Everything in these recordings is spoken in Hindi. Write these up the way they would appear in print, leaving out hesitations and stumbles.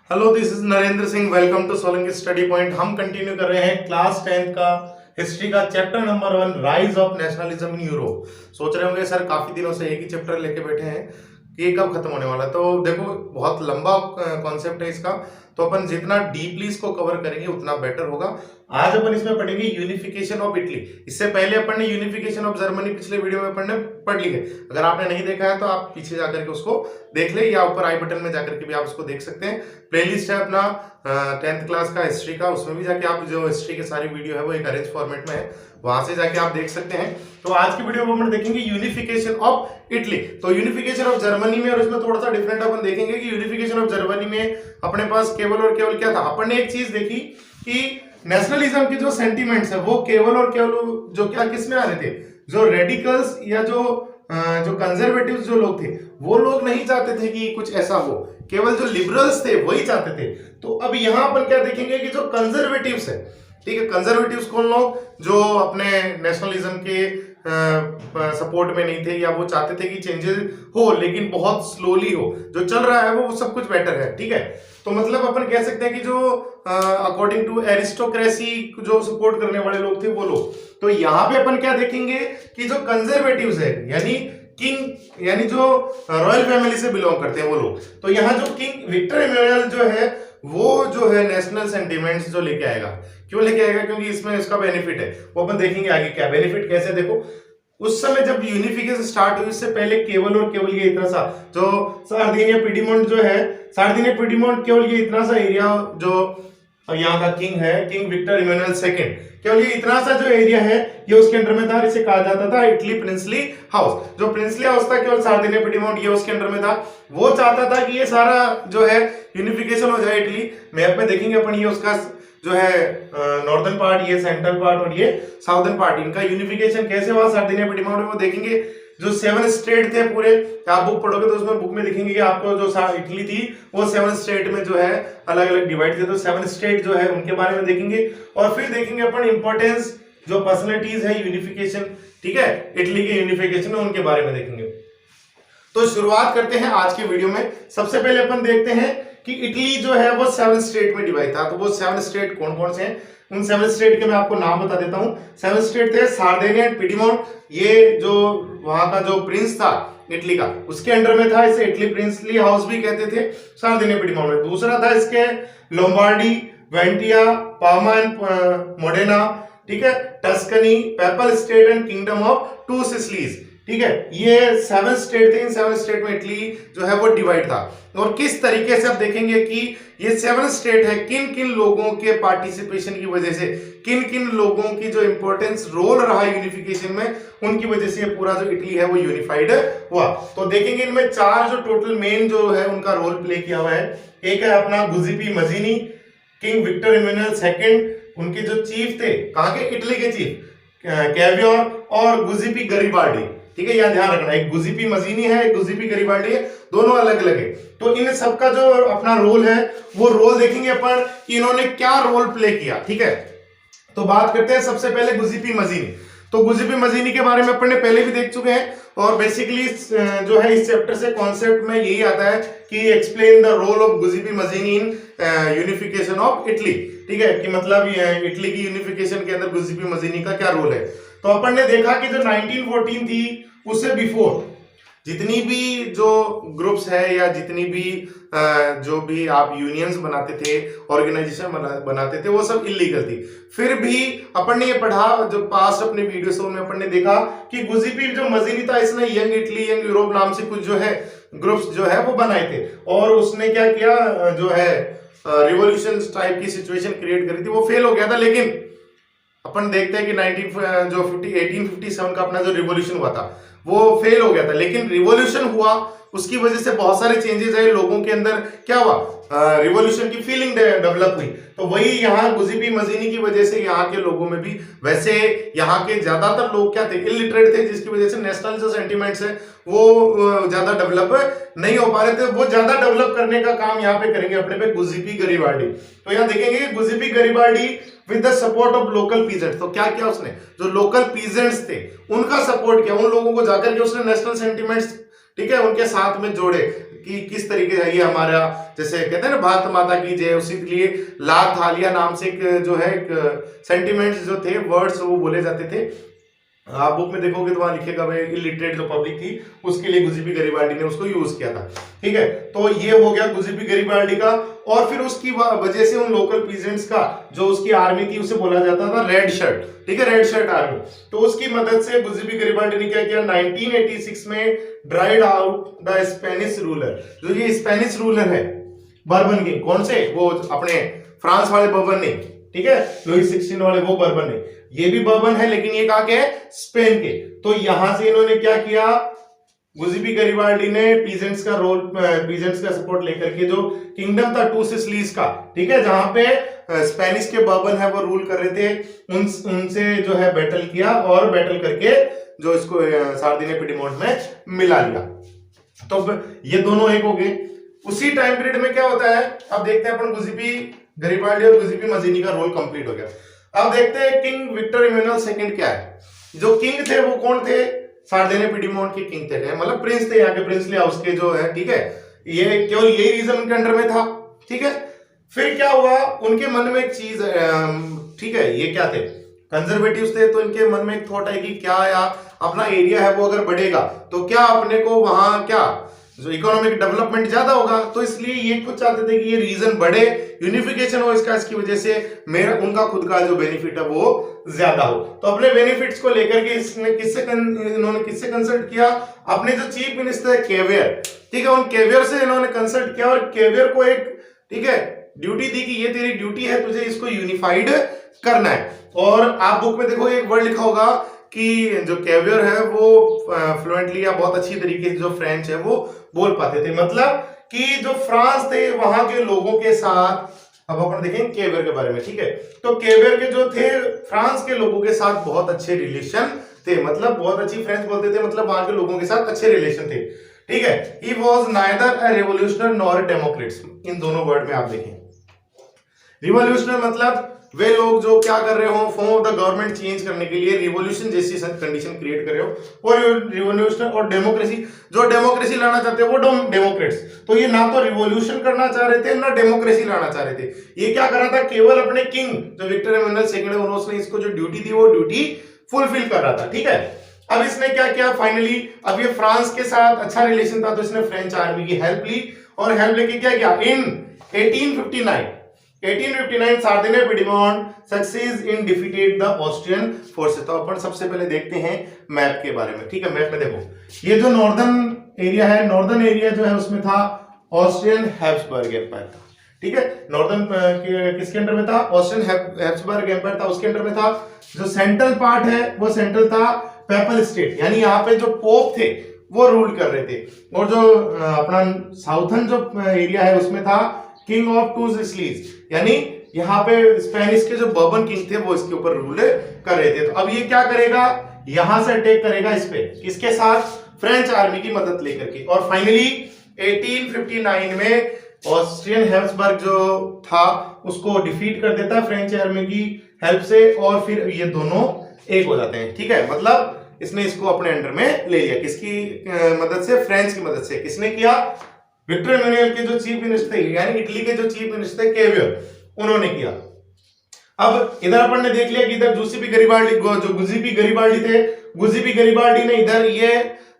Hello, this is Narendra Singh. Welcome to Solanki study point. हम कंटिन्यू कर रहे हैं क्लास 10th का हिस्ट्री का chapter number 1, rise of nationalism in Europe. सोच रहे होंगे सर काफी दिनों से एक ही चैप्टर लेके बैठे हैं कि ये कब खत्म होने वाला। तो देखो, बहुत लंबा कॉन्सेप्ट है इसका, तो अपन जितना डीपली इसको कवर करेंगे उतना बेटर होगा। आज अपन इसमें पढ़ेंगे यूनिफिकेशन ऑफ इटली। इससे पहले अपन ने यूनिफिकेशन ऑफ जर्मनी पिछले वीडियो में अपन ने पढ़ ली है। अगर आपने नहीं देखा है तो आप पीछे जाकर के उसको देख ले, या ऊपर आई बटन में जाकर के भी आप उसको देख सकते हैं। प्लेलिस्ट है अपना 10th क्लास का हिस्ट्री का, उसमें भी जाके आप जो हिस्ट्री के सारी वीडियो है वो एक अरेंज फॉर्मेट में है, वहां से जाके आप देख सकते हैं। तो आज की वीडियो में हम देखेंगे यूनिफिकेशन ऑफ इटली। तो यूनिफिकेशन ऑफ जर्मनी में, और इसमें थोड़ा सा डिफरेंट अपन देखेंगे कि यूनिफिकेशन ऑफ जर्मनी में अपने पास केवल और केवल क्या था। अपन ने एक चीज देखी कि नेशनलिज्म के जो सेंटिमेंट्स है वो केवल और केवल जो क्या किसमें आ रहे थे, जो रेडिकल्स या जो कंजर्वेटिव जो लोग थे वो लोग नहीं चाहते थे कि कुछ ऐसा हो, केवल जो लिबरल्स थे वही चाहते थे। तो अब यहां अपन क्या देखेंगे कि जो कंजर्वेटिव्स है, ठीक है, कंजर्वेटिव्स कौन लोग, जो अपने नेशनलिज्म के सपोर्ट में नहीं थे, या वो चाहते थे कि चेंजेस हो लेकिन बहुत स्लोली हो, जो चल रहा है वो सब कुछ बेटर है, ठीक है। तो मतलब अपन कह सकते हैं कि जो अकॉर्डिंग टू एरिस्टोक्रेसी जो सपोर्ट करने वाले लोग थे वो लोग। तो यहाँ पे अपन क्या देखेंगे कि जो कंजर्वेटिव्स है, यानी किंग, यानी जो रॉयल फैमिली से बिलोंग करते हैं वो लोग, तो यहाँ जो किंग विक्टर इमैनुअल जो है वो जो है नेशनल सेंटिमेंट्स जो लेके आएगा। क्यों लेके आएगा? क्योंकि इसमें इसका बेनिफिट है, वो अपन देखेंगे आगे क्या बेनिफिट। कैसे? देखो, उस समय जब यूनिफिकेशन स्टार्ट हुई उससे पहले केवल और केवल ये इतना सा जो सार्डिनिया पिडीमोंट जो है, सार्डिनिया पिडीमोंट केवल ये इतना सा एरिया जो यहाँ का किंग है, किंग विक्टर इमैनुअल सेकंड, केवल ये इतना सा जो एरिया है ये उसके अंडर में था। इसे कहा जाता था इटली प्रिंसली हाउस। जो प्रिंसली हाउस था केवल सार्डिनिया पिडीमोंट ये उसके अंडर में था। वो चाहता था कि ये सारा जो है यूनिफिकेशन हो जाए इटली। मैप में देखेंगे अपन, ये उसका जो है नॉर्दर्न पार्ट, ये सेंट्रल पार्ट और ये साउदर्न पार्ट, इनका यूनिफिकेशन कैसे हुआ सार्डिनिया पिडीमोंट में वो देखेंगे। जो 7 स्टेट थे पूरे, आप बुक पढ़ोगे तो उसमें बुक में दिखेंगे कि आपको जो इटली थी वो 7 स्टेट में जो है अलग अलग डिवाइड थे। तो 7 स्टेट जो है उनके बारे में देखेंगे, और फिर देखेंगे अपन इंपॉर्टेंस जो पर्सनैलिटीज है यूनिफिकेशन, ठीक है, इटली के यूनिफिकेशन में, उनके बारे में देखेंगे। तो शुरुआत करते हैं आज के वीडियो में। सबसे पहले अपन देखते हैं कि इटली जो है वो 7 स्टेट में डिवाइड था। तो वो 7 स्टेट कौन कौन से हैं, उन 7 स्टेट के मैं आपको नाम बता देता हूं। 7 स्टेट थे सार्डिनिया एंड पिडीमोंट, ये जो वहां का जो प्रिंस था इटली का उसके अंडर में था। इसे इटली प्रिंसली हाउस भी कहते थे सार्डिनिया पिडीमोंट में। दूसरा था इसके Lombardy, Venetia, Parma and Modena, ठीक है, Tuscany, papal state and kingdom of two Sicilies, ठीक है। ये 7 स्टेट थे। इन 7 स्टेट में इटली जो है वो डिवाइड था। और किस तरीके से आप देखेंगे कि ये 7 स्टेट है, किन किन लोगों के पार्टिसिपेशन की वजह से, किन किन लोगों की जो इंपॉर्टेंस रोल रहा यूनिफिकेशन में, उनकी वजह से ये पूरा जो इटली है वो यूनिफाइड हुआ। तो देखेंगे इनमें 4 जो टोटल मेन जो है उनका रोल प्ले किया हुआ है। एक है अपना गुजिपी मजीनी, किंग विक्टर इमैनुअल सेकंड, उनके जो चीफ थे, कहां के, इटली के चीफ कैवियोर और गुजिपी गरिबाल्डी, ठीक है, यहां ध्यान रखना। एक गुजिपी मजीनी है, एक गुजिपी गरिबाल्डी है, दोनों अलग अलग है। तो इन सबका जो अपना रोल है वो रोल देखेंगे अपन कि इन्होंने क्या रोल प्ले किया, ठीक है। तो बात करते हैं सबसे पहले गुजिपी मजीनी। तो गुजिपी मजीनी के बारे में अपन ने पहले भी देख चुके हैं, और बेसिकली जो है इस चैप्टर से कॉन्सेप्ट में यही आता है कि explain the role of Giuseppe Mazzini in unification of Italy, ठीक है, कि मतलब इटली की यूनिफिकेशन के अंदर गुजिपी मजीनी का क्या रोल है। तो अपन ने देखा कि जो 1914 थी उससे बिफोर जितनी भी जो ग्रुप्स है, या जितनी भी जो भी आप यूनियंस बनाते थे, ऑर्गेनाइजेशन बनाते थे, वो सब इलीगल थी। फिर भी अपन ने ये पढ़ा जो पास्ट अपने वीडियो से, उनमें अपन ने देखा कि गुजिपी जो मजीनी था इसने यंग इटली, यंग यूरोप नाम से कुछ जो है ग्रुप्स जो है वो बनाए थे, और उसने क्या किया, जो है रिवॉल्यूशन टाइप की सिचुएशन क्रिएट करी थी, वो फेल हो गया था। लेकिन अपन देखते हैं कि 1857 का अपना जो रिवॉल्यूशन हुआ था वो फेल हो गया था। लेकिन रिवॉल्यूशन हुआ, उसकी वजह से बहुत सारे चेंजेस आए लोगों के अंदर, क्या हुआ, रिवॉल्यूशन की फीलिंग डेवलप हुई। तो वही यहाँ गुजिपी मजीनी की वजह से यहाँ के लोगों में भी, वैसे यहाँ के ज्यादातर लोग क्या थे, इलिटरेट थे, जिसकी वजह से नेशनल जो सेंटिमेंट्स है वो ज्यादा डेवलप नहीं हो पा रहे थे। वो ज्यादा डेवलप करने का काम यहाँ पे करेंगे अपने पे गुजिपी गरिबाल्डी। तो यहाँ देखेंगे Giuseppe Garibaldi with the support of local peasants. तो क्या किया उसने, जो लोकल पीजेंट्स थे उनका सपोर्ट किया, उन लोगों को जाकर के उसने नेशनल सेंटिमेंट्स, ठीक है, उनके साथ में जोड़े। कि किस तरीके से ये हमारा, जैसे कहते हैं ना भारत माता की जय, उसी के लिए ला थालिया नाम से एक जो है सेंटिमेंट्स जो थे, वर्ड्स वो बोले जाते थे। आप बुक में देखोगे तो वहां लिखेगा भाई इलिटरेट जो पब्लिक थी उसके लिए गुजिपी गरिबाल्डी ने उसको यूज किया था। ठीक है, तो ये हो गया गुजिपी गरिबाल्डी का। और फिर उसकी वजह से उन लोकल पीजेंट्स का जो उसकी आर्मी थी उसे बोला जाता था रेड शर्ट। ठीक है, रेड शर्ट आर्मी। तो उसकी मदद से गुजिपी गरिबाल्डी ने क्या किया, 1986 में dried out the Spanish ruler. जो ये स्पेनिश रूलर है बर्बन किंग, कौन से, वो अपने फ्रांस वाले बर्बन नहीं, ठीक है, लुईस 16 वाले वो बर्बन नहीं, ये भी बर्बन है लेकिन ये कहां के है, स्पेन के। तो यहां से इन्होंने क्या किया, गुजिपी गरिबाल्डी ने पीजेंट्स का रोल, पीजेंट्स का सपोर्ट लेकर के जो किंगडम था टू सिसिलीज का, ठीक है, जहां पे स्पेनिश के बर्बन है वो रूल कर रहे थे, उनसे जो है बैटल किया और बैटल करके जो इसको सार्दिनिया पिडीमोंट में मिला लिया। तो ये दोनों एक हो गए। उसी टाइम पीरियड में क्या होता है, अब देखते हैं अपन, गुजिपी गरिबाल्डी और गुजिपी मजीनी का रोल कंप्लीट हो गया। अब देखते हैं किंग विक्टर इमैनुअल सेकंड क्या है। जो किंग थे वो कौन थे, सार्दिनिया पिडीमोंट के किंग थे, मतलब प्रिंस थे, यहाँ के प्रिंसली हाउस के जो है, ठीक है, ये केवल यही रीजन उनके अंडर में था। ठीक है, फिर क्या हुआ, उनके मन में एक चीज, ठीक है, ये क्या थे, कंजर्वेटिव्स थे, तो इनके मन में एक थॉट है कि क्या यार अपना एरिया है वो अगर बढ़ेगा तो क्या अपने को वहां क्या जो इकोनॉमिक डेवलपमेंट ज्यादा होगा, तो इसलिए ये कुछ चाहते थे कि ये रीजन बढ़े, यूनिफिकेशन हो इसका, इसकी वजह से मेरा उनका खुद का जो बेनिफिट है वो ज्यादा हो। तो अपने बेनिफिट्स को लेकर के इन्होंने किससे कंसल्ट किया, अपने जो चीफ मिनिस्टर है केवियर, ठीक है, उन केवियर से इन्होंने कंसल्ट किया और केवियर को एक, ठीक है, ड्यूटी दी कि ये तेरी ड्यूटी है, तुझे इसको यूनिफाइड करना है। और आप बुक में देखो एक वर्ड लिखा होगा कि जो केवियर है वो फ्लुएंटली या बहुत अच्छी तरीके से जो फ्रेंच है वो बोल पाते थे, मतलब कि जो फ्रांस थे वहां के लोगों के साथ, अब अपन देखेंगे केवियर के बारे में, ठीक है, तो केवियर के जो थे फ्रांस के लोगों के साथ बहुत अच्छे रिलेशन थे, मतलब बहुत अच्छी फ्रेंच बोलते थे, मतलब वहां के लोगों के साथ अच्छे रिलेशन थे। ठीक है, he was neither a revolutionary nor democrats. इन दोनों वर्ड में आप देखें, रिवॉल्यूशनर मतलब वे लोग जो क्या कर रहे हो, form of the government change करने के लिए रिवॉल्यूशन जैसी कंडीशन क्रिएट कर रहे हो, और रिवॉल्यूशनर और डेमोक्रेसी, जो डेमोक्रेसी लाना चाहते हैं वो डेमोक्रेट्स। तो ये ना तो रिवॉल्यूशन करना चाह रहे थे ना डेमोक्रेसी लाना चाह रहे थे, ये क्या कर रहा था, केवल अपने किंग जो विक्टर इमैनुअल सेकंड है उन्होंने इसको जो ड्यूटी दी वो ड्यूटी फुलफिल कर रहा था। ठीक है, अब इसने क्या किया फाइनली, अब ये फ्रांस के साथ अच्छा रिलेशन था तो इसने फ्रेंच आर्मी की हेल्प ली, और हेल्प लेके क्या किया, in 1859 Sardinia Piedmont succeed in defeated the Austrian forces. तो अपन सबसे पहले देखते हैं मैप के बारे में। ठीक है, मैप में देखो ये जो नॉर्दर्न एरिया है, नॉर्दर्न एरिया जो है उसमें था ऑस्ट्रियन हैब्सबर्ग एम्पायर था। ठीक है, नॉर्दर्न किसके अंडर में था, ऑस्ट्रियन हैब्सबर्ग एम्पायर था, उसके अंडर में था। जो सेंट्रल पार्ट है वो सेंट्रल था पेपल स्टेट, यानी यहाँ पे जो पोप थे वो रूल कर रहे थे, और जो अपना साउथर्न जो एरिया है उसमें था किंग ऑफ टू सिसिलीज, यानी यहाँ पे स्पेनिश के जो बर्बन किंग थे वो इसके ऊपर रूल कर रहे थे। तो अब ये क्या करेगा, यहां से अटैक करेगा इस पे, किसके साथ, फ्रेंच आर्मी की मदद लेकर के। और फाइनली 1859 में ऑस्ट्रियन हैब्सबर्ग जो था उसको डिफीट कर देता है फ्रेंच आर्मी की हेल्प से, और फिर ये दोनों एक हो जाते हैं। ठीक है, मतलब इसने इसको अपने अंडर में ले लिया, किसकी मदद से, फ्रेंच की मदद से। किसने किया, विक्टर इमैनुअल के जो चीफ मिनिस्टर थे, यानी इटली के जो चीफ मिनिस्टर थे केवियर, उन्होंने किया। अब इधर अपन ने देख लिया कि इधर गुजिपी गरिबाल्डी, जो गुजिपी गरिबाल्डी थे, गुजिपी गरिबाल्डी ने इधर ये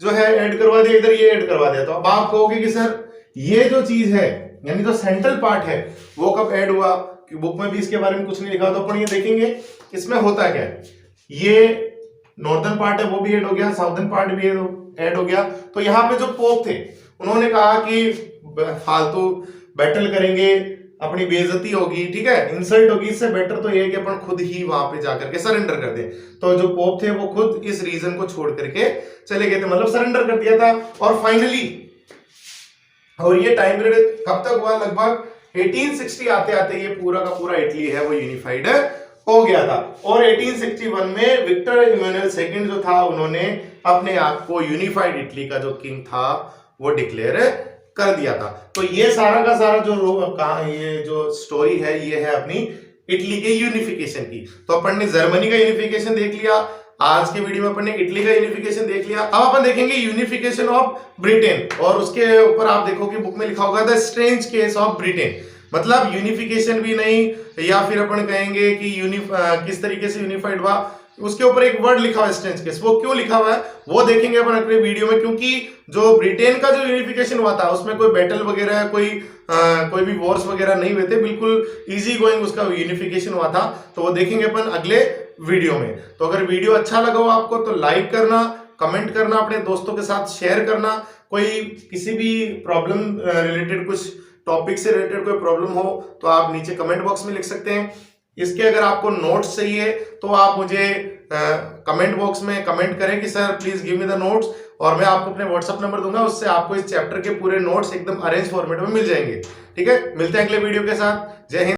जो है ऐड करवा दिया, इधर ये ऐड करवा दिया। तो अब आप कहोगे कि सर ये जो चीज है, यानी जो सेंट्रल पार्ट है वो कब ऐड हुआ, कि बुक में भी इसके बारे में कुछ नहीं लिखा। तो अपन ये देखेंगे इसमें होता क्या है, ये नॉर्दर्न पार्ट है वो भी ऐड हो गया, साउदर्न पार्ट भी ऐड हो गया। तो यहाँ पे जो पोप थे उन्होंने कहा कि फालतू बैटल करेंगे, अपनी बेइज्जती होगी, ठीक है, इंसल्ट होगी, इससे बेटर तो ये है कि अपन खुद ही वहां पे जाकर के सरेंडर कर दें। तो जो पोप थे वो खुद इस रीजन को छोड़ करके चले गए थे, मतलब सरेंडर कर दिया था। और फाइनली, और ये टाइम पीरियड कब तक हुआ, लगभग 1860 आते आते ये पूरा का पूरा इटली है वो यूनिफाइड हो गया था। और 1861 में विक्टर इमैनुअल सेकंड जो था उन्होंने अपने आप को यूनिफाइड इटली का जो किंग था वो डिक्लेयर कर दिया था। तो ये सारा का सारा ये जो स्टोरी है ये है अपनी इटली के यूनिफिकेशन की। तो अपन ने जर्मनी का यूनिफिकेशन देख लिया, आज के वीडियो में अपन ने इटली का यूनिफिकेशन देख लिया। अब अपन देखेंगे यूनिफिकेशन ऑफ ब्रिटेन, और उसके ऊपर आप देखोगे बुक में लिखा होगा the strange case of Britain. मतलब यूनिफिकेशन भी नहीं, या फिर अपन कहेंगे कि किस तरीके से यूनिफाइड हुआ, उसके ऊपर एक वर्ड लिखा हुआ है स्ट्रेंज केस। वो क्यों लिखा हुआ है वो देखेंगे अपन अगले वीडियो में, क्योंकि जो ब्रिटेन का जो यूनिफिकेशन हुआ था उसमें कोई बैटल वगैरह कोई भी वॉर्स वगैरह नहीं हुए थे, बिल्कुल इजी गोइंग उसका यूनिफिकेशन हुआ था। तो वो देखेंगे अपन अगले वीडियो में। तो अगर वीडियो अच्छा लगा हो आपको तो लाइक करना, कमेंट करना, अपने दोस्तों के साथ शेयर करना। कोई किसी भी प्रॉब्लम रिलेटेड, कुछ टॉपिक से रिलेटेड कोई प्रॉब्लम हो तो आप नीचे कमेंट बॉक्स में लिख सकते हैं। इसके अगर आपको नोट्स चाहिए तो आप मुझे कमेंट बॉक्स में कमेंट करें कि sir please give me the notes, और मैं आपको अपने व्हाट्सएप नंबर दूंगा, उससे आपको इस चैप्टर के पूरे नोट्स एकदम अरेंज फॉर्मेट में मिल जाएंगे। ठीक है, मिलते हैं अगले वीडियो के साथ। जय हिंद।